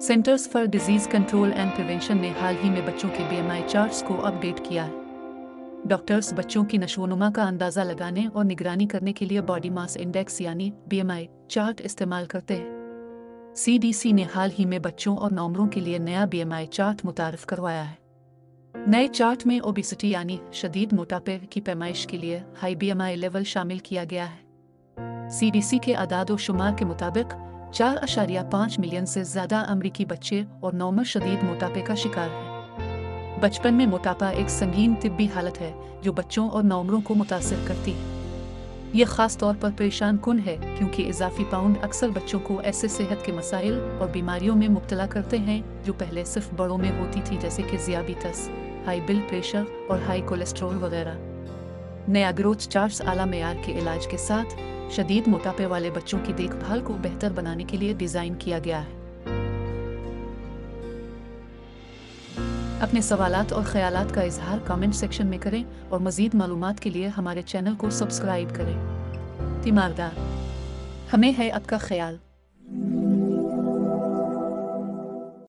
Centres for disease control and prevention ने हाल ही में बच्चों के बीएमआई चार्ट्स को अपडेट किया है। डॉक्टर्स बच्चों की नशोनुमा का अंदाज़ा लगाने और निगरानी करने के लिए बॉडी मास इंडेक्स यानी बीएमआई चार्ट इस्तेमाल करते हैं। सीडीसी ने हाल ही में बच्चों और नौमरों के लिए नया बीएमआई चार्ट मुतारिफ करवाया है। नए चार्ट में ओबेसिटी यानी शदीद मोटापे की पैमाइश के लिए हाई बीएमआई लेवल शामिल किया गया है। सीडीसी के आदाद शुमार के मुताबिक 4.5 मिलियन से ज़्यादा अमरीकी बच्चे और नौमर शदीद मोटापे का शिकार हैं। बचपन में मोटापा एक संगीन तिब्बी हालत है जो बच्चों और नौमरों को मुतासिर करती है। यह ख़ास तौर पर परेशान कुन है क्योंकि इजाफी पाउंड अक्सर बच्चों को ऐसे सेहत के मसाइल और बीमारियों में मुब्तला करते हैं जो पहले सिर्फ बड़ों में होती थी, जैसे कि ज़ियाबीतस, हाई ब्लड प्रेशर और हाई कोलेस्ट्रॉल वगैरह। नया ग्रोथ चार्ट्स आला मेयार के इलाज के साथ शदीद मोटापे वाले बच्चों की देखभाल को बेहतर बनाने के लिए डिज़ाइन किया गया है। अपने सवालात और ख्यालात का इजहार कमेंट सेक्शन में करें और मज़ीद मालूमात के लिए हमारे चैनल को सब्सक्राइब करें। तीमारदार, हमें है आपका ख्याल।